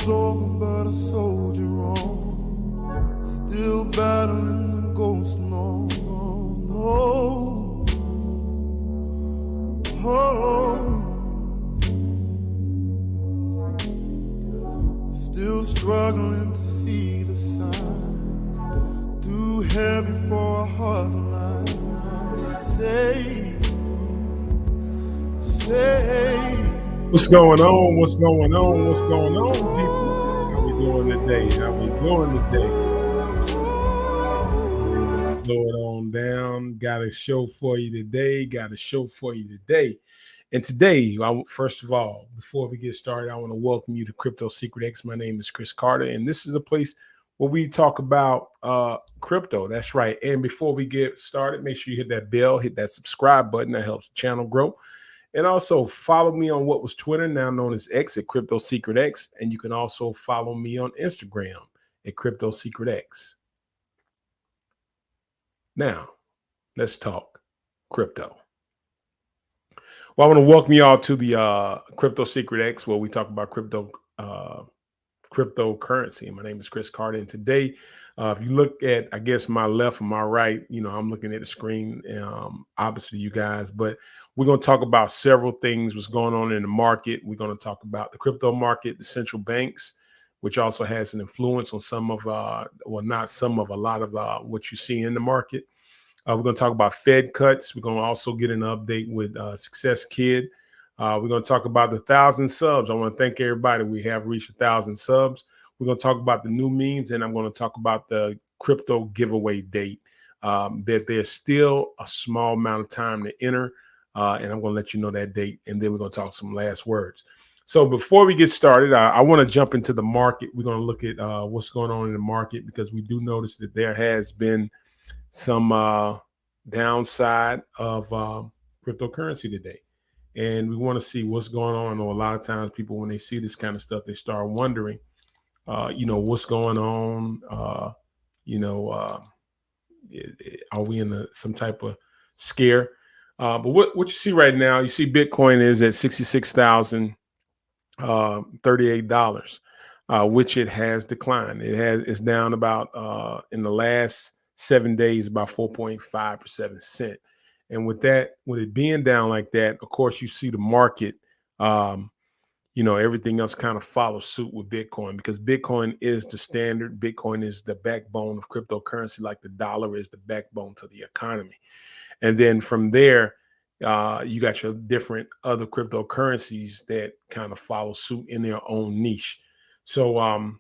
war's over, but a soldier on, still battling the ghost. No, no, no. Oh. Still struggling to see the signs, too heavy for a heart like mine. Say. What's going on? What's going on? What's going on, people? How we doing today? How we doing today? Slow it on down. Got a show for you today. And today, first of all, before we get started, I want to welcome you to Crypto Secret X. My name is Chris Carter, and this is a place where we talk about crypto. That's right. And before we get started, make sure you hit that bell, hit that subscribe button. That helps the channel grow. And also follow me on what was Twitter, now known as X, at Crypto Secret X. And you can also follow me on Instagram at Crypto Secret X. Now, let's talk crypto. Well, I want to welcome you all to the Crypto Secret X, where we talk about cryptocurrency. My name is Chris Carter, and today, if you look at, I guess, my left and my right, I'm looking at the screen, obviously you guys, but we're going to talk about several things, what's going on in the market. We're going to talk about the crypto market, the central banks, which also has an influence on some of, well, not some of, a lot of what you see in the market. We're going to talk about Fed cuts. We're going to also get an update with Success Kid. We're going to talk about the 1,000 subs. I want to thank everybody. We have reached 1,000 subs. We're going to talk about the new memes, and I'm going to talk about the crypto giveaway date, that there's still a small amount of time to enter, and I'm going to let you know that date, and then we're going to talk some last words. So before we get started, I want to jump into the market. We're going to look at what's going on in the market, because we do notice that there has been some downside of cryptocurrency today. And we want to see what's going on. I know a lot of times people, when they see this kind of stuff, they start wondering, what's going on? Are we in some type of scare? But what you see right now, you see Bitcoin is at $66,038, which it has declined. It's down about in the last 7 days about 4.5%. And with it being down like that, of course, you see the market, everything else kind of follows suit with Bitcoin, because Bitcoin is the standard. Bitcoin is the backbone of cryptocurrency, like the dollar is the backbone to the economy. And then from there, you got your different other cryptocurrencies that kind of follow suit in their own niche. So,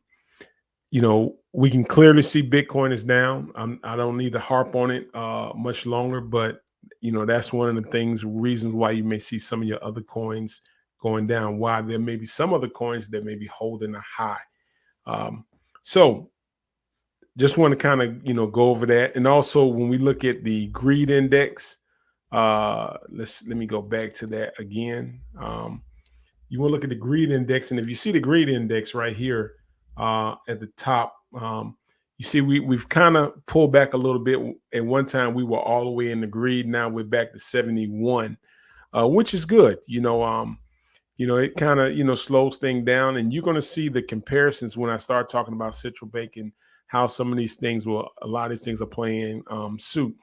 we can clearly see Bitcoin is down. I don't need to harp on it much longer, but that's one of the reasons why you may see some of your other coins going down, why there may be some other coins that may be holding a high. So just want to kind of, go over that. And also when we look at the greed index, let me go back to that again. You want to look at the greed index. And if you see the greed index right here at the top, you see, we've kind of pulled back a little bit. At one time, we were all the way in the greed. Now we're back to 71, which is good. It kind of, slows things down. And you're going to see the comparisons when I start talking about central bank and how some of these things a lot of these things are playing suit.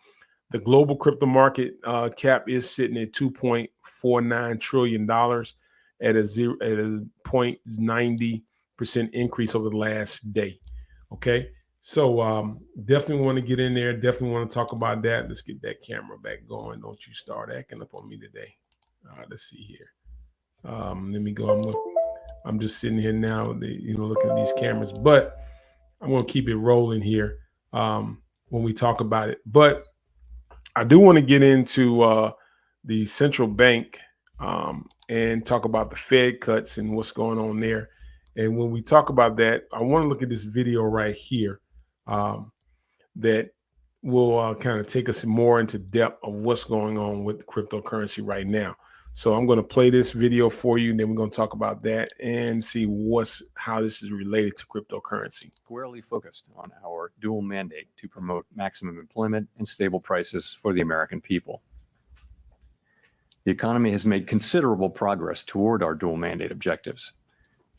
The global crypto market cap is sitting at $2.49 trillion at a 0.90% increase over the last day. Okay. So definitely want to get in there. Definitely want to talk about that. Let's get that camera back going. Don't you start acting up on me today. All right, let's see here. Let me go. I'm just sitting here now, looking at these cameras, but I'm going to keep it rolling here when we talk about it. But I do want to get into the central bank and talk about the Fed cuts and what's going on there. And when we talk about that, I want to look at this video right here that will kind of take us more into depth of what's going on with cryptocurrency right now. So I'm going to play this video for you, and then we're going to talk about that and see how this is related to cryptocurrency. Squarely focused on our dual mandate to promote maximum employment and stable prices for the American people. The economy has made considerable progress toward our dual mandate objectives.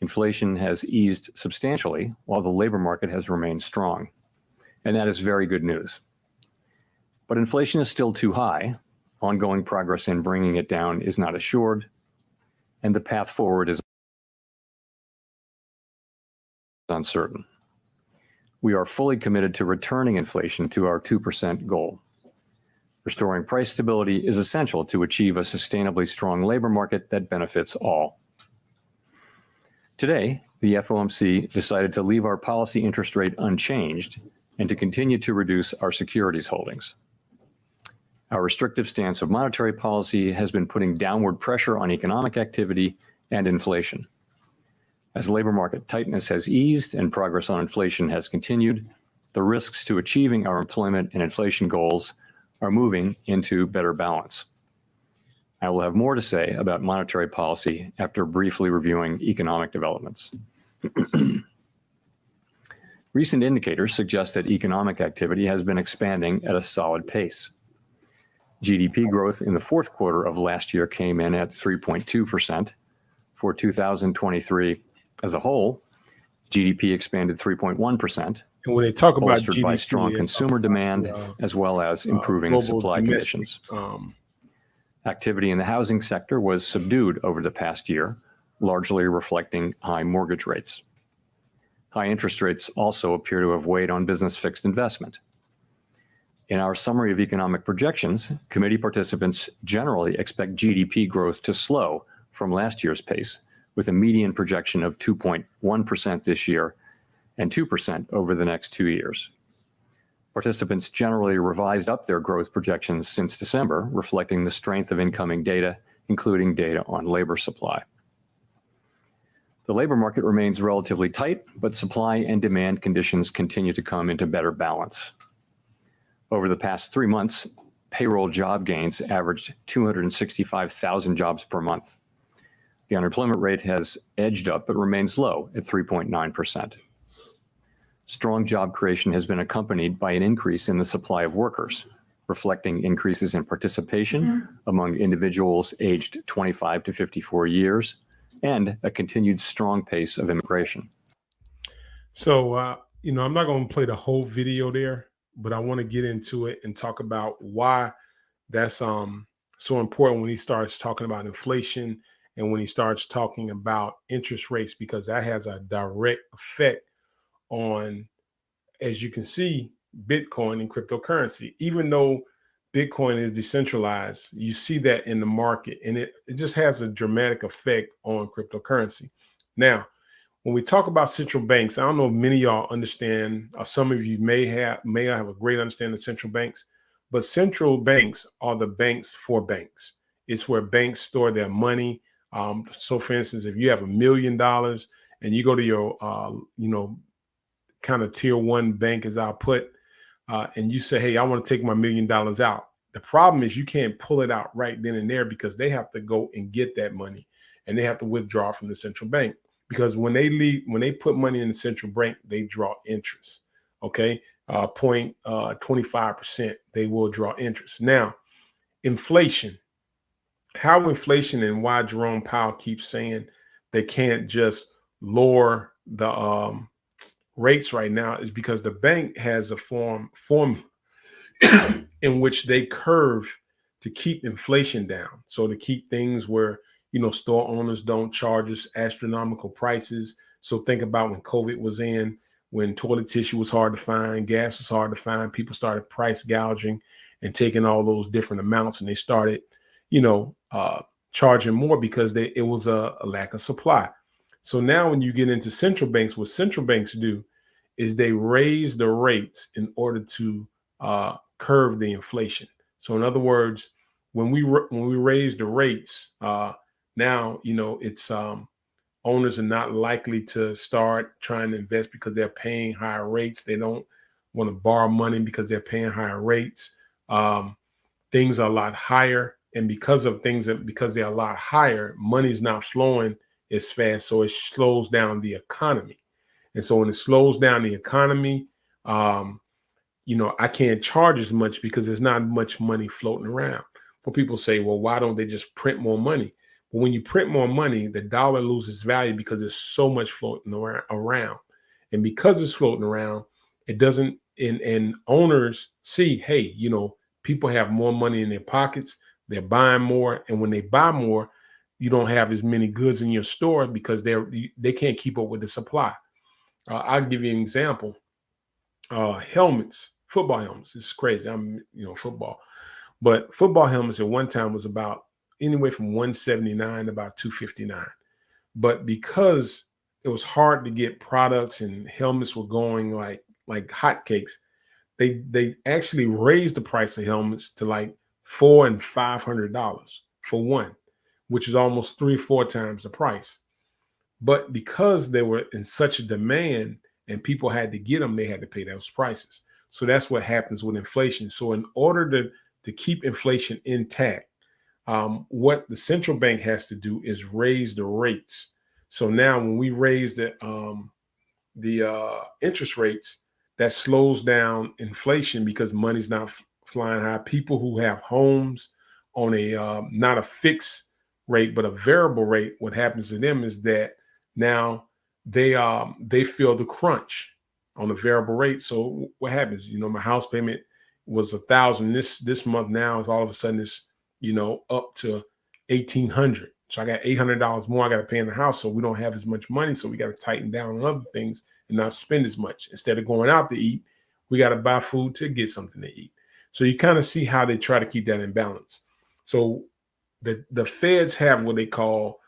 Inflation has eased substantially while the labor market has remained strong, and that is very good news. But inflation is still too high. Ongoing progress in bringing it down is not assured, and the path forward is uncertain. We are fully committed to returning inflation to our 2% goal. Restoring price stability is essential to achieve a sustainably strong labor market that benefits all. Today, the FOMC decided to leave our policy interest rate unchanged and to continue to reduce our securities holdings. Our restrictive stance of monetary policy has been putting downward pressure on economic activity and inflation. As labor market tightness has eased and progress on inflation has continued, the risks to achieving our employment and inflation goals are moving into better balance. I will have more to say about monetary policy after briefly reviewing economic developments. Recent indicators suggest that economic activity has been expanding at a solid pace. GDP growth in the fourth quarter of last year came in at 3.2%. For 2023 as a whole, GDP expanded 3.1%. And when they talk about bolstered GDP, by strong consumer demand as well as improving supply conditions. Activity in the housing sector was subdued over the past year, largely reflecting high mortgage rates. High interest rates also appear to have weighed on business fixed investment. In our summary of economic projections, committee participants generally expect GDP growth to slow from last year's pace, with a median projection of 2.1% this year and 2% over the next 2 years. Participants generally revised up their growth projections since December, reflecting the strength of incoming data, including data on labor supply. The labor market remains relatively tight, but supply and demand conditions continue to come into better balance. Over the past 3 months, payroll job gains averaged 265,000 jobs per month. The unemployment rate has edged up but remains low at 3.9%. Strong job creation has been accompanied by an increase in the supply of workers, reflecting increases in participation among individuals aged 25 to 54 years and a continued strong pace of immigration. So, I'm not going to play the whole video there, but I want to get into it and talk about why that's so important when he starts talking about inflation and when he starts talking about interest rates, because that has a direct effect on, as you can see, Bitcoin and cryptocurrency. Even though Bitcoin is decentralized, you see that in the market, and it just has a dramatic effect on cryptocurrency. Now, when we talk about central banks, I don't know if many of y'all understand, or some of you may not have a great understanding of central banks, but central banks are the banks for banks. It's where banks store their money. So for instance, if you have $1 million and you go to your, kind of tier one bank, as I'll put, and you say, hey, I want to take my $1 million out. The problem is you can't pull it out right then and there because they have to go and get that money and they have to withdraw from the central bank, because when they put money in the central bank, they draw interest. Okay. 0.25%, they will draw interest. Now, inflation, how inflation and why Jerome Powell keeps saying they can't just lower the rates right now is because the bank has a formula in which they curve to keep inflation down. So to keep things where, store owners don't charge us astronomical prices. So think about when COVID was in, when toilet tissue was hard to find, gas was hard to find, people started price gouging and taking all those different amounts, and they started, charging more because it was a lack of supply. So now when you get into central banks, what central banks do is they raise the rates in order to curb the inflation. So in other words, when we raise the rates, now, it's owners are not likely to start trying to invest because they're paying higher rates. They don't want to borrow money because they're paying higher rates. Things are a lot higher. And because they're a lot higher, money's not flowing as fast. So it slows down the economy. And so when it slows down the economy, I can't charge as much because there's not much money floating around. For people say, well, why don't they just print more money? But when you print more money, the dollar loses value because there's so much floating around. And because it's floating around, it doesn't, and owners see, hey, you know, people have more money in their pockets, they're buying more. And when they buy more, you don't have as many goods in your store because they can't keep up with the supply. I'll give you an example. Helmets, football helmets. It's crazy. Football. But football helmets at one time was about anywhere from $179 to about $259. But because it was hard to get products and helmets were going like hotcakes, they actually raised the price of helmets to like $400 and $500 for one, which is almost 3-4 times the price. But because they were in such a demand and people had to get them, they had to pay those prices. So that's what happens with inflation. So in order to keep inflation intact, what the central bank has to do is raise the rates. So now when we raise the interest rates, that slows down inflation because money's not flying high. People who have homes on a not a fixed rate but a variable rate, what happens to them is that now they feel the crunch on the variable rate. So what happens? You know, my house payment was $1,000 this month. Now it's all of a sudden it's, you know, up to $1,800. So I got $800 more I got to pay in the house. So we don't have as much money. So we got to tighten down on other things and not spend as much. Instead of going out to eat, we got to buy food to get something to eat. So you kind of see how they try to keep that in balance. So the feds have what they call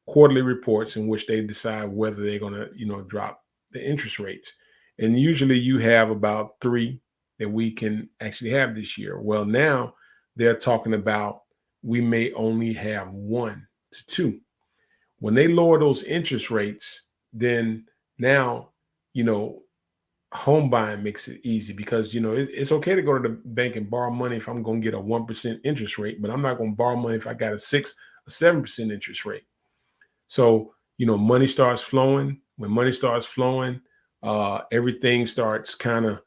quarterly reports in which they decide whether they're going to, you know, drop the interest rates. And usually you have about 3 that we can actually have this year. Well, now they're talking about we may only have 1 to 2. When they lower those interest rates, then now, you know, home buying makes it easy because, you know, it's okay to go to the bank and borrow money if I'm going to get a 1% interest rate, but I'm not going to borrow money if I got a 6 or 7% interest rate. So, you know, money starts flowing. When money starts flowing, everything starts kind of,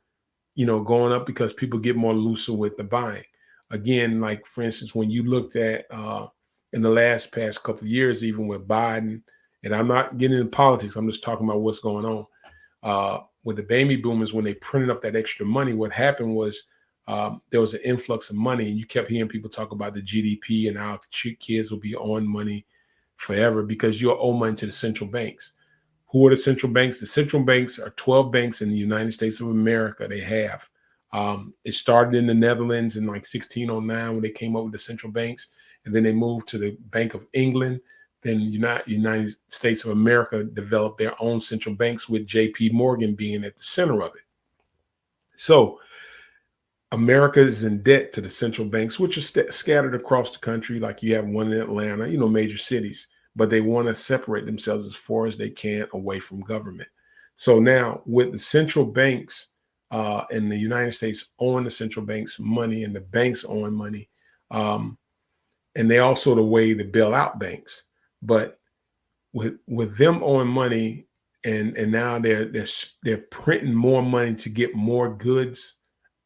you know, going up because people get more looser with the buying. Again, like, for instance, when you looked at in the past couple of years, even with Biden, and I'm not getting into politics, I'm just talking about what's going on. With the baby boomers, when they printed up that extra money, what happened was there was an influx of money. And you kept hearing people talk about the GDP and how the kids will be on money forever because you'll owe money to the central banks. Who are the central banks? The central banks are 12 banks in the United States of America. They have. It started in the Netherlands in like 1609 when they came up with the central banks. And then they moved to the Bank of England. Then United States of America developed their own central banks with J.P. Morgan being at the center of it. So America is in debt to the central banks, which are scattered across the country. Like you have one in Atlanta, you know, major cities, but they want to separate themselves as far as they can away from government. So now with the central banks in the United States owing the central banks money and the banks owing money, and they also the way to bail out banks. But with them owing money and now they're printing more money to get more goods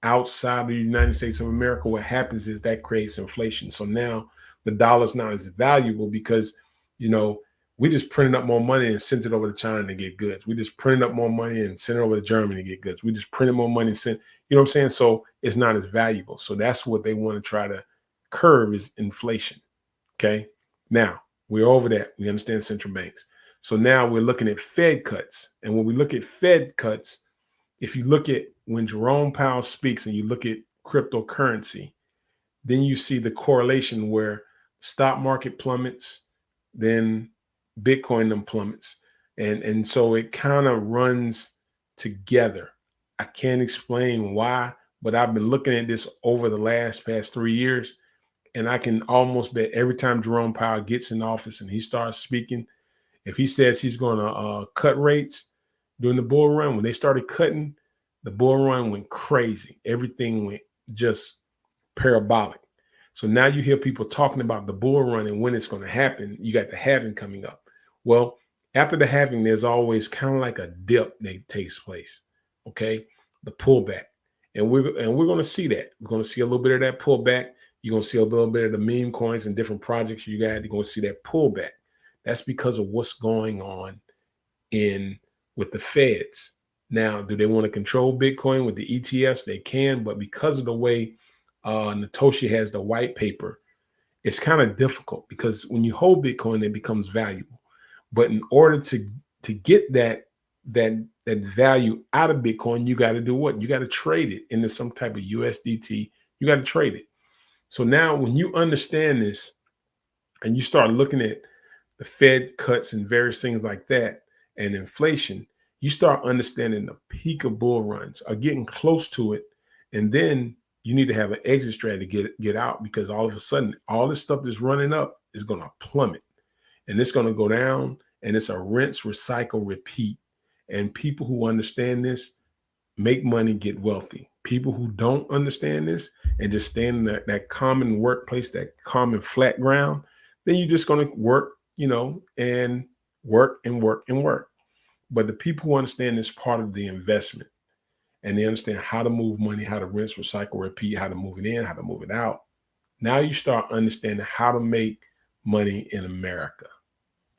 outside of the United States of America, what happens is that creates inflation. So now the dollar's not as valuable because, you know, we just printed up more money and sent it over to China to get goods. We just printed up more money and sent it over to Germany to get goods. We just printed more money and sent, you know what I'm saying? So it's not as valuable. So that's what they want to try to curb is inflation. Okay. Now we're over that. We understand central banks. So now we're looking at Fed cuts. And when we look at Fed cuts, if you look at when Jerome Powell speaks and you look at cryptocurrency, then you see the correlation where stock market plummets, then Bitcoin then plummets. And so it kind of runs together. I can't explain why, but I've been looking at this over the past 3 years. And I can almost bet every time Jerome Powell gets in office and he starts speaking, if he says he's going to cut rates during the bull run, when they started cutting, the bull run went crazy. Everything went just parabolic. So now you hear people talking about the bull run and when it's going to happen. You got the halving coming up. Well, after the halving, there's always kind of like a dip that takes place. Okay, the pullback, and we're going to see that. We're going to see a little bit of that pullback. You're going to see a little bit of the meme coins and different projects you got. You're going to see that pullback. That's because of what's going on with the feds. Now, do they want to control Bitcoin with the ETFs? They can, but because of the way Natoshi has the white paper, it's kind of difficult, because when you hold Bitcoin, it becomes valuable. But in order to get that value out of Bitcoin, you got to do what? You got to trade it into some type of USDT. You got to trade it. So now when you understand this and you start looking at the Fed cuts and various things like that and inflation, you start understanding the peak of bull runs are getting close to it. And then you need to have an exit strategy to get out, because all of a sudden, all this stuff that's running up is going to plummet, and it's going to go down, and it's a rinse, recycle, repeat. And people who understand this make money, get wealthy. People who don't understand this and just stand in that common workplace, that common flat ground, then you're just going to work, and work and work and work. But the people who understand this part of the investment, and they understand how to move money, how to rinse, recycle, repeat, how to move it in, how to move it out. Now you start understanding how to make money in America.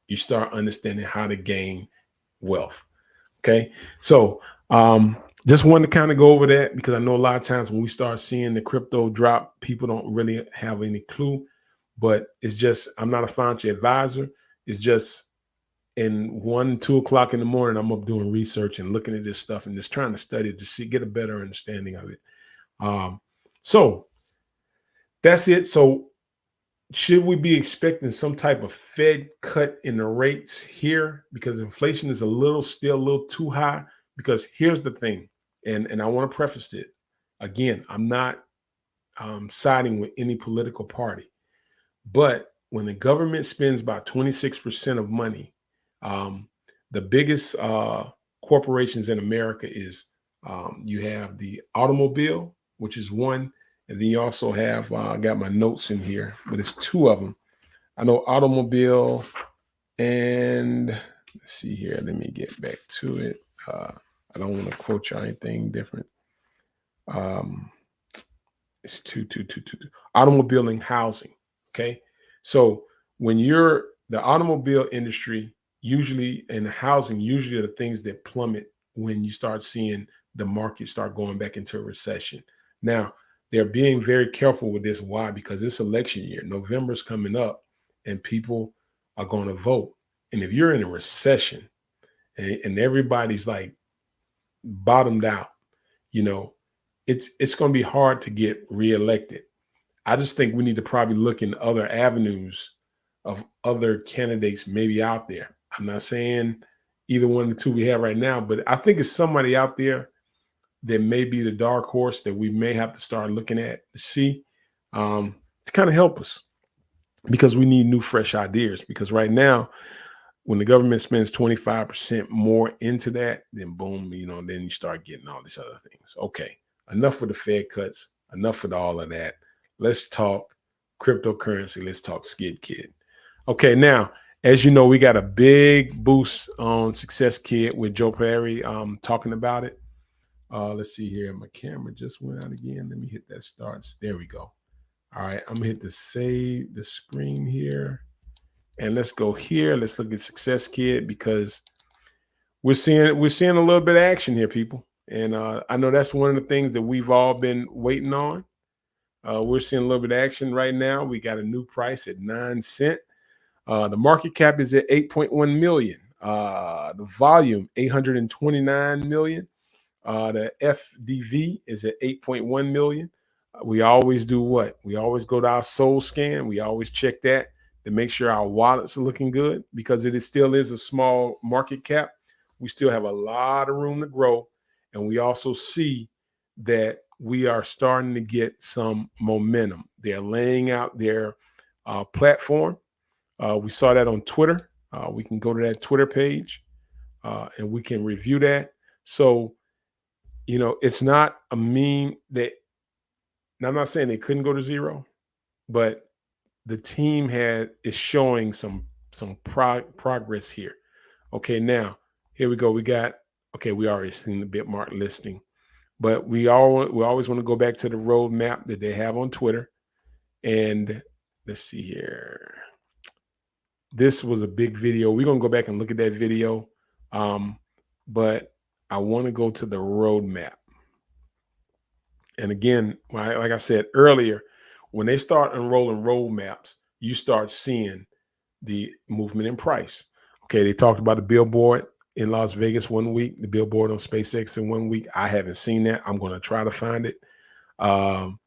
You start understanding how to gain wealth. Okay. So just wanted to kind of go over that, because I know a lot of times when we start seeing the crypto drop, people don't really have any clue. But it's just, I'm not a financial advisor. It's just in 1, 2 o'clock in the morning, I'm up doing research and looking at this stuff and just trying to study it to get a better understanding of it. So that's it. So should we be expecting some type of Fed cut in the rates here? Because inflation is still a little too high. Because here's the thing, and I want to preface it. Again, I'm not siding with any political party. But when the government spends about 26% of money, the biggest corporations in America is you have the automobile, which is one. And then you also have, I got my notes in here, but it's 2 of them. I know automobile, and let's see here. Let me get back to it. I don't want to quote you anything different. It's two. Automobile and housing. Okay. So when you're the automobile industry, usually, and the housing, usually are the things that plummet when you start seeing the market start going back into a recession. Now, they're being very careful with this. Why? Because it's election year. November's coming up, and people are going to vote. And if you're in a recession and everybody's like bottomed out, it's going to be hard to get reelected. I just think we need to probably look in other avenues of other candidates maybe out there. I'm not saying either one of the 2 we have right now, but I think it's somebody out there that may be the dark horse that we may have to start looking at to see, to kind of help us, because we need new, fresh ideas. Because right now, when the government spends 25% more into that, then boom, then you start getting all these other things. Okay, enough with the Fed cuts, enough with all of that. Let's talk cryptocurrency. Let's talk Skid Kid. Okay, now, as you know, we got a big boost on Success Kid with Joe Perry talking about it. Let's see here. My camera just went out again. Let me hit that start. There we go. All right, I'm gonna hit the save the screen here. And let's go here. Let's look at Success Kid, because we're seeing a little bit of action here, people. And I know that's one of the things that we've all been waiting on. We're seeing a little bit of action right now. We got a new price at 9 cents. The market cap is at 8.1 million. The volume, 829 million. The FDV is at 8.1 million. We always do what? We always go to our soul scan. We always check that to make sure our wallets are looking good, because it still is a small market cap. We still have a lot of room to grow. And we also see that we are starting to get some momentum. They're laying out their platform. We saw that on Twitter. We can go to that Twitter page and we can review that. So, it's not a meme that, now I'm not saying they couldn't go to zero, but the team is showing some progress here. Okay, now here we go. We already seen the Bitmart listing, but we always want to go back to the roadmap that they have on Twitter. And let's see here. This was a big video. We're going to go back and look at that video. But I want to go to the roadmap. And again, like I said earlier, when they start unrolling roadmaps, you start seeing the movement in price. Okay, they talked about the billboard in Las Vegas one week, the billboard on SpaceX in 1 week. I haven't seen that. I'm going to try to find it. The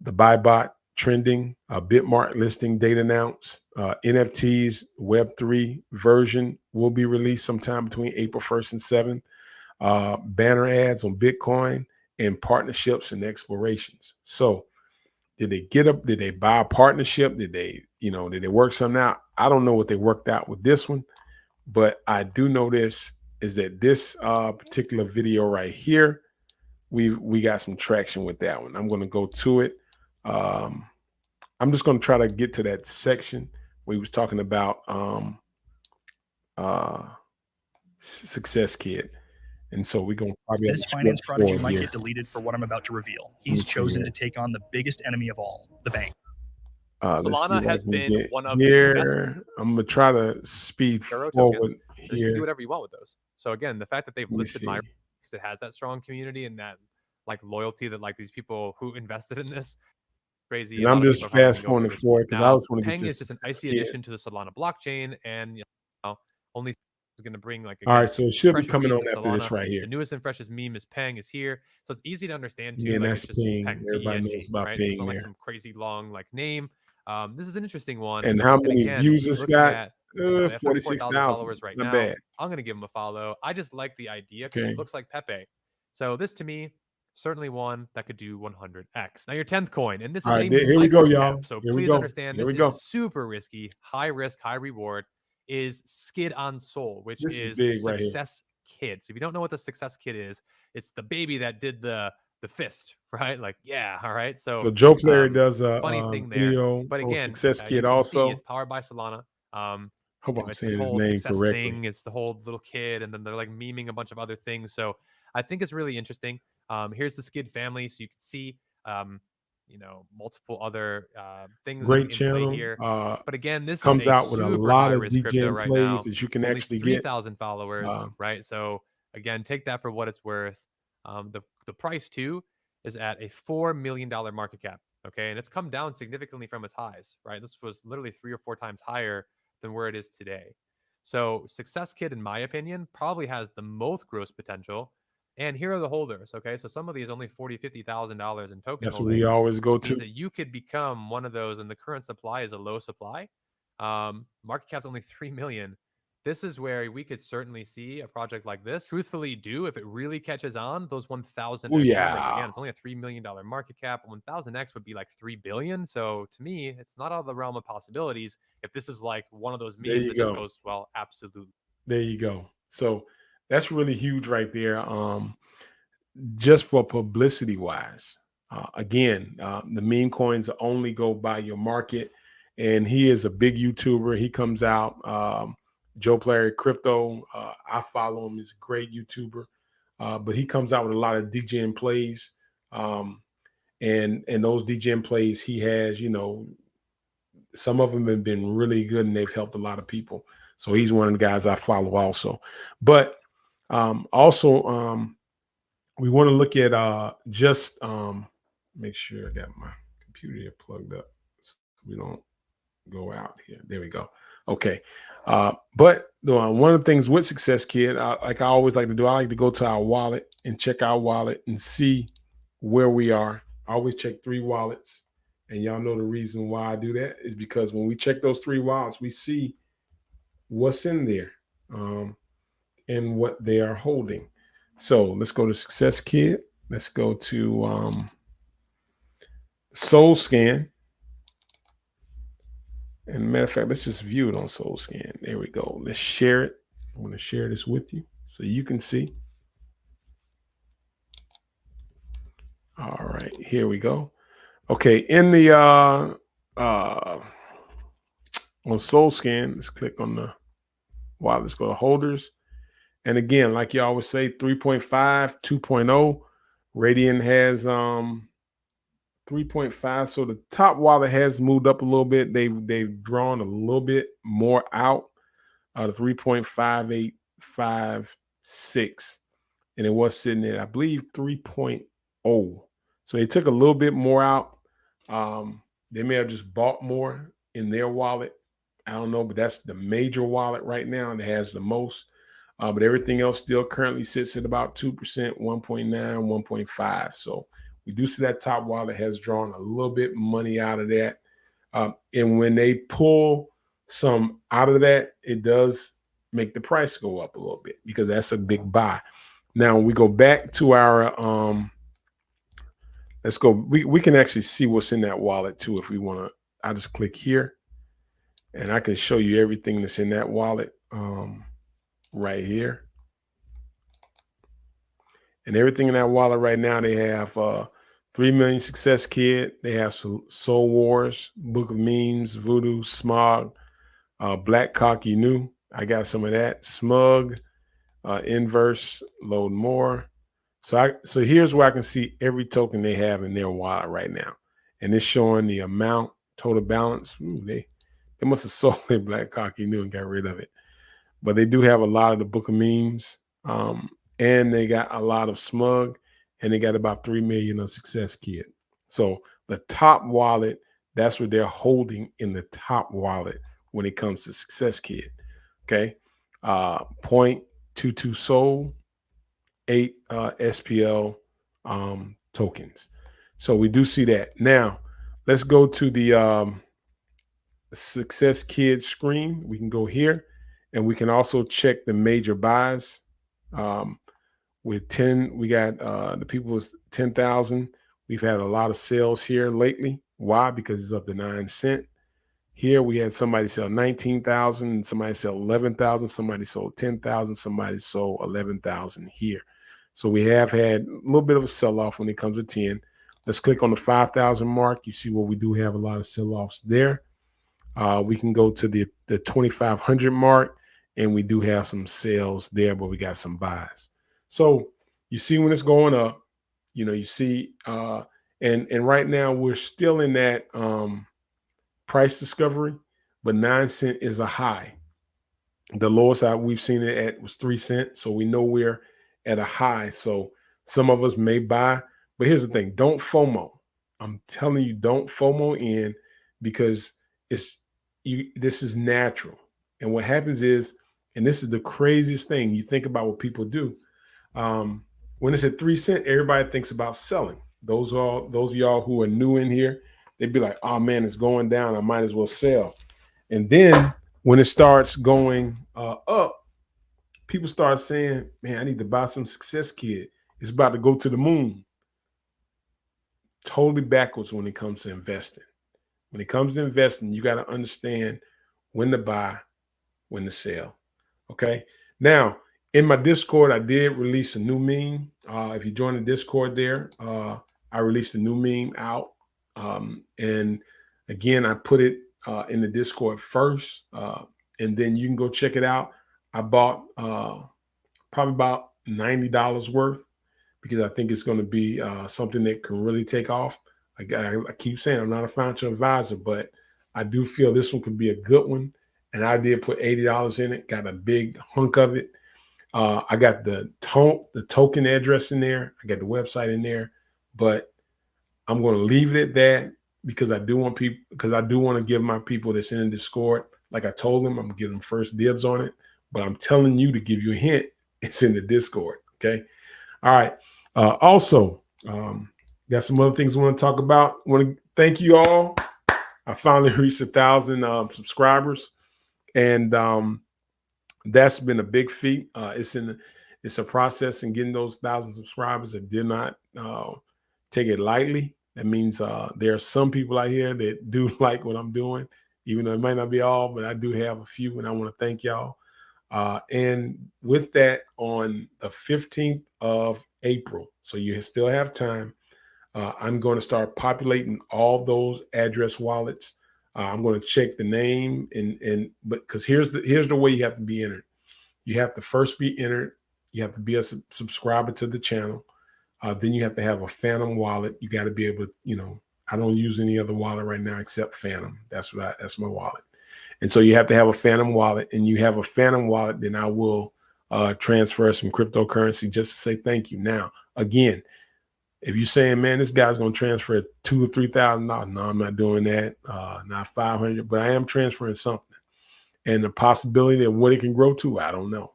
BuyBot trending, Bitmart listing date announced, NFTs Web3 version will be released sometime between April 1st and 7th. Banner ads on Bitcoin and partnerships and explorations. So did they get up? Did they buy a partnership? Did they work something out? I don't know what they worked out with this one, but I do know this is that this particular video right here, we got some traction with that one. I'm going to go to it. I'm just going to try to get to that section where he was talking about Success Kid. And so we're going to probably this finance product might get deleted for what I'm about to reveal. He's chosen to take on the biggest enemy of all, the bank. Solana has been one of here. I'm gonna try to speed forward here. So you can do whatever you want with those. So again, the fact that they've listed Myra because it has that strong community and that like loyalty that like these people who invested in this crazy. And I'm just fast forwarding forward because I was want to get Peng is just an icy addition to the Solana blockchain, and only is going to bring like. All right, so it should be coming on after Solana. This right here. The newest and freshest meme is Peng is here, so it's easy to understand too. Yeah, like, that's Peng. Everybody knows about right? Peng. It's not like some crazy long like name. This is an interesting one. And how many views this got? 46,000 followers right now. Bad. I'm going to give him a follow. I just like the idea because it looks like Pepe. So this to me, certainly one that could do 100x. Now your 10th coin, and this is here we go, y'all. So please understand this is super risky, high risk, high reward. Is Skid on Soul, which is Success Kid. So if you don't know what the Success Kid is, it's the baby that did the fist, right? Like, yeah, all right. So Joe Player does a funny thing video there. But again, Success Kid also. It's powered by Solana. Hope I'm saying his name correctly. It's the whole little kid, and then they're like memeing a bunch of other things. So I think it's really interesting. Here's the Skid family, so you can see multiple other things. Great channel here. But again, this comes is out with a lot of DJ right plays now. that you can Only actually 3,000 followers, right? So again, take that for what it's worth. The price too is at a $4 million market cap. Okay, and it's come down significantly from its highs. Right, this was literally 3 or 4 times higher than where it is today. So Success Kid, in my opinion, probably has the most growth potential. And here are the holders. Okay, so some of these only $40,000-$50,000 in token. That's what we always go to. Means that you could become one of those, and the current supply is a low supply. Market cap's only 3 million. This is where we could certainly see a project like this truthfully do, if it really catches on, those 1,000. Yeah. Again, it's only a $3 million market cap. 1,000x would be like 3 billion. So to me, it's not out of the realm of possibilities. If this is like one of those memes that just goes, well, absolutely. There you go. So that's really huge right there. Just for publicity wise, again, the meme coins only go by your market, and he is a big YouTuber. He comes out, Joe Player Crypto. I follow him. He's a great YouTuber, but he comes out with a lot of DJing plays, and those DJing plays he has, some of them have been really good and they've helped a lot of people. So he's one of the guys I follow also. But we want to look at make sure I got my computer here plugged up so we don't go out here. There we go. Okay. But one of the things with Success Kid, I always like to do, I like to go to our wallet and check our wallet and see where we are. I always check 3 wallets. And y'all know the reason why I do that is because when we check those 3 wallets, we see what's in there and what they are holding. So let's go to Success Kid. Let's go to SoulScan. And matter of fact, let's just view it on SoulScan. There we go. Let's share it. I'm going to share this with you so you can see. All right, here we go. Okay, in the on SoulScan, let's click on the wallet. Let's go to holders. And again, like you always say, 3.5, 2.0. Radian has 3.5. So the top wallet has moved up a little bit. They've drawn a little bit more out. The 3.5856, and it was sitting at, I believe, 3.0. So they took a little bit more out. They may have just bought more in their wallet. I don't know, but that's the major wallet right now that has the most. But everything else still currently sits at about 2%, 1.9, 1.5. So we do see that top wallet has drawn a little bit money out of that. And when they pull some out of that, it does make the price go up a little bit because that's a big buy. Now we go back to our let's go. We can actually see what's in that wallet too if we want to. I just click here and I can show you everything that's in that wallet right here. And everything in that wallet right now, they have 3 Million Success Kit. They have Soul Wars, Book of Memes, Voodoo, Smog, Black Cocky New. I got some of that. Smug, Inverse, Load More. So here's where I can see every token they have in their wallet right now. And it's showing the amount, total balance. Ooh, they must have sold their Black Cocky New and got rid of it. But they do have a lot of the Book of Memes. And they got a lot of Smug. And they got about 3 million of Success Kit. So the top wallet, that's what they're holding in the top wallet when it comes to Success Kit. Okay. 0.22 Soul, 8 SPL tokens. So we do see that. Now let's go to the Success Kit screen. We can go here and we can also check the major buys. With 10, we got the people with 10,000. We've had a lot of sales here lately. Why? Because it's up to 9 cents. Here we had somebody sell 19,000, somebody sell 11,000, somebody sold 10,000, somebody sold 11,000 here. So we have had a little bit of a sell-off when it comes to 10. Let's click on the 5,000 mark. You see where we do have a lot of sell-offs there. We can go to the 2,500 mark, and we do have some sales there, but we got some buys. So you see when it's going up, you see, and right now we're still in that price discovery, but 9 cents is a high. The lowest we've seen it at was 3 cents. So we know we're at a high. So some of us may buy, but here's the thing. Don't FOMO. I'm telling you, don't FOMO in because this is natural. And what happens is, and this is the craziest thing, you think about what people do. When it's at 3 cents, everybody thinks about selling. Those of y'all who are new in here, they'd be like, oh man, it's going down. I might as well sell. And then when it starts going up, people start saying, man, I need to buy some Success Kit. It's about to go to the moon. Totally backwards when it comes to investing. When it comes to investing, you got to understand when to buy, when to sell. Okay. Now, in my Discord, I did release a new meme. If you join the Discord there, I released a new meme out. And again, I put it in the Discord first, and then you can go check it out. I bought probably about $90 worth because I think it's going to be something that can really take off. I keep saying I'm not a financial advisor, but I do feel this one could be a good one. And I did put $80 in it, got a big hunk of it. I got the token address in there. I got the website in there, but I'm going to leave it at that because I do want to give my people that's in the Discord, like I told them, I'm going to give them first dibs on it, but I'm telling you to give you a hint. It's in the Discord. Okay. All right. Also, got some other things I want to talk about. I want to thank you all. I finally reached 1,000 subscribers, and that's been a big feat. It's a process in getting those 1,000 subscribers. I did not take it lightly. That means there are some people out here that do like what I'm doing, even though it might not be all, but I do have a few, and I want to thank y'all. And with that, on the 15th of April, so you still have time, I'm going to start populating all those address wallets. I'm going to check the name but because here's the way you have to be entered. You have to first be entered. You have to be a subscriber to the channel. Then you have to have a Phantom wallet. You got to be able to, I don't use any other wallet right now except Phantom. That's my wallet. And so you have to have a Phantom wallet, and you have a Phantom wallet, then I will transfer some cryptocurrency just to say thank you. Now, again, if you're saying, man, this guy's going to transfer $2,000 or $3,000, no, I'm not doing that. Not 500, but I am transferring something. And the possibility of what it can grow to, I don't know.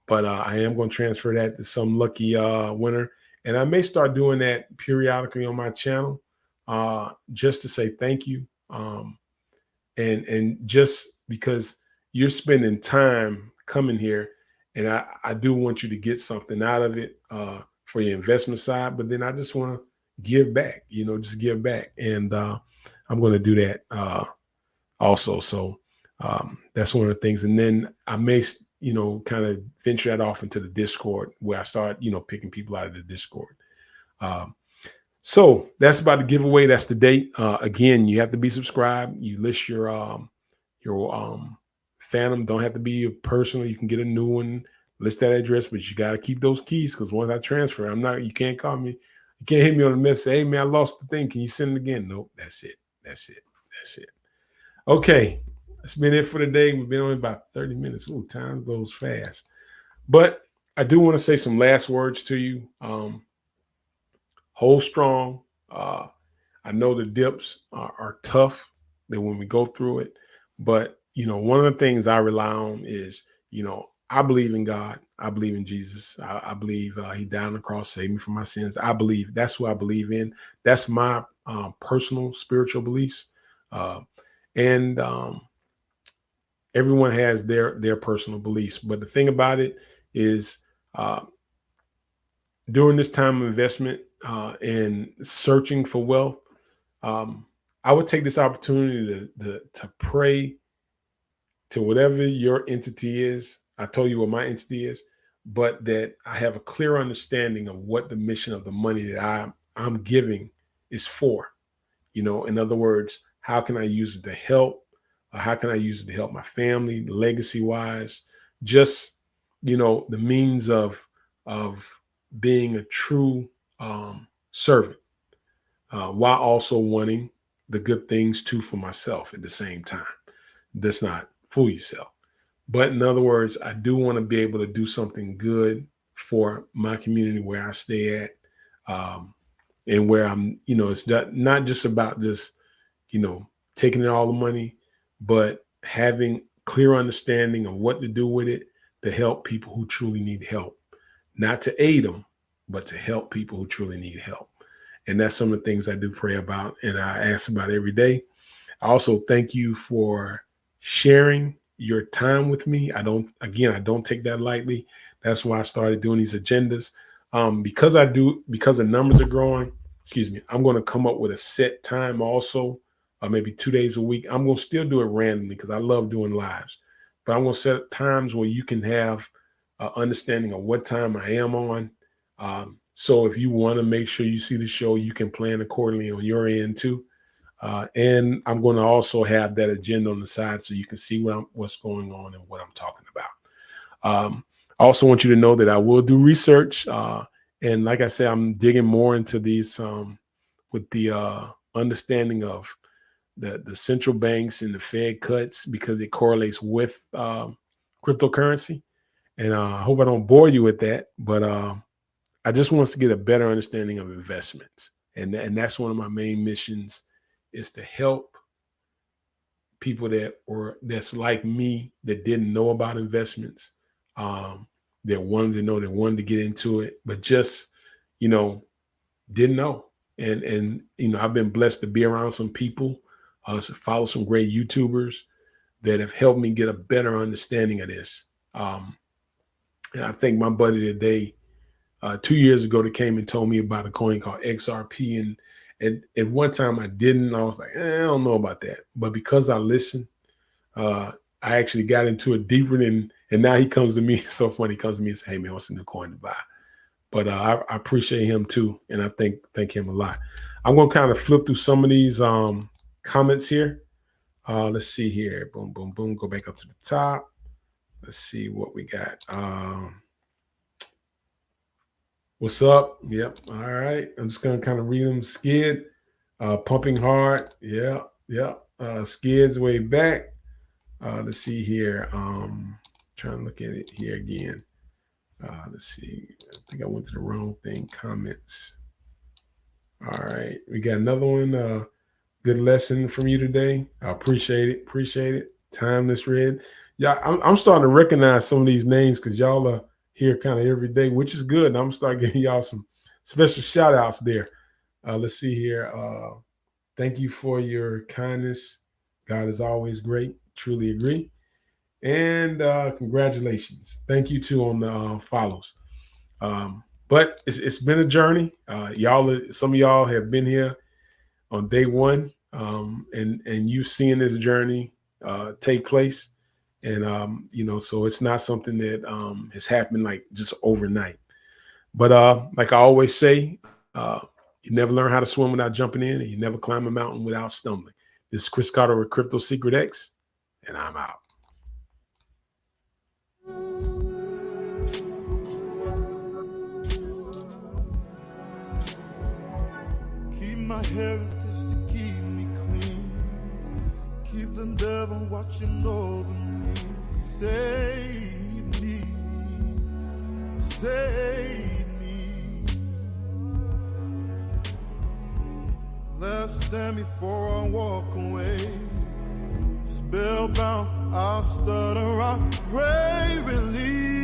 But I am going to transfer that to some lucky winner. And I may start doing that periodically on my channel just to say thank you. And just because you're spending time coming here, and I do want you to get something out of it for your investment side, but then I just want to give back, just give back. And I'm going to do that also. So that's one of the things. And then I may, kind of venture that off into the Discord where I start, picking people out of the Discord. So that's about the giveaway. That's the date. Again, you have to be subscribed. You list your Phantom. Don't have to be your personal. You can get a new one. List that address, but you got to keep those keys because once I transfer, you can't call me. You can't hit me on the message. Hey, man, I lost the thing. Can you send it again? Nope. That's it. Okay. That's been it for the day. We've been on about 30 minutes. Ooh, time goes fast. But I do want to say some last words to you. Hold strong. I know the dips are tough when we go through it. But, one of the things I rely on is, I believe in God. I believe in Jesus. I believe he died on the cross, saved me from my sins. I believe that's who I believe in. That's my personal spiritual beliefs. And everyone has their personal beliefs. But the thing about it is during this time of investment and searching for wealth, I would take this opportunity to pray to whatever your entity is. I told you what my entity is, but that I have a clear understanding of what the mission of the money that I'm giving is for. In other words, how can I use it to help? How can I use it to help my family, legacy-wise? Just, the means of being a true servant, while also wanting the good things too for myself at the same time. Let's not fool yourself. But in other words, I do want to be able to do something good for my community where I stay at, and where I'm, it's not just about just, taking in all the money, but having clear understanding of what to do with it to help people who truly need help, not to aid them, but to help people who truly need help. And that's some of the things I do pray about and I ask about every day. I also thank you for sharing your time with me. I don't take that lightly. That's why I started doing these agendas. Because the numbers are growing, I'm going to come up with a set time also, maybe 2 days a week. I'm going to still do it randomly because I love doing lives, but I'm going to set times where you can have an understanding of what time I am on. So if you want to make sure you see the show, you can plan accordingly on your end too. And I'm going to also have that agenda on the side so you can see what's going on and what I'm talking about. I also want you to know that I will do research. And like I said, I'm digging more into these with the understanding of the central banks and the Fed cuts because it correlates with cryptocurrency. And I hope I don't bore you with that, but I just want us to get a better understanding of investments. And that's one of my main missions, is to help people that's like me, that didn't know about investments, that wanted to know, that wanted to get into it, but just, didn't know. And I've been blessed to be around some people, follow some great YouTubers that have helped me get a better understanding of this. And I think my buddy today, 2 years ago, that came and told me about a coin called XRP. And at one time I didn't. I was like, I don't know about that. But because I listened, I actually got into it deeper and now he comes to me. It's so funny. He comes to me and says, hey, man, what's a new coin to buy? But I appreciate him too. And I thank him a lot. I'm going to kind of flip through some of these comments here. Let's see here. Boom, boom, boom. Go back up to the top. Let's see what we got. What's up? Yep. All right. I'm just going to kind of read them skid. Pumping Hard. Yeah. Skids Way Back. Let's see here. Trying to look at it here again. Let's see. I think I went to the wrong thing. Comments. All right. We got another one. Good lesson from you today. I appreciate it. Timeless Red. Yeah, I'm starting to recognize some of these names because y'all are here kind of every day, which is good. And I'm starting giving y'all some special shout outs there. Let's see here. Thank you for your kindness. God is always great. Truly agree. And congratulations. Thank you too on the follows. But it's been a journey. Some of y'all have been here on day one, and you've seen this journey take place. And, so it's not something that has happened like just overnight. But like I always say, you never learn how to swim without jumping in, and you never climb a mountain without stumbling. This is Chris Carter with Crypto Secret X, and I'm out. Keep my heritage to keep me clean. Keep the devil watching over me. Save me. Save me. Last stand before I walk away. Spellbound, I'll stutter, I pray, release.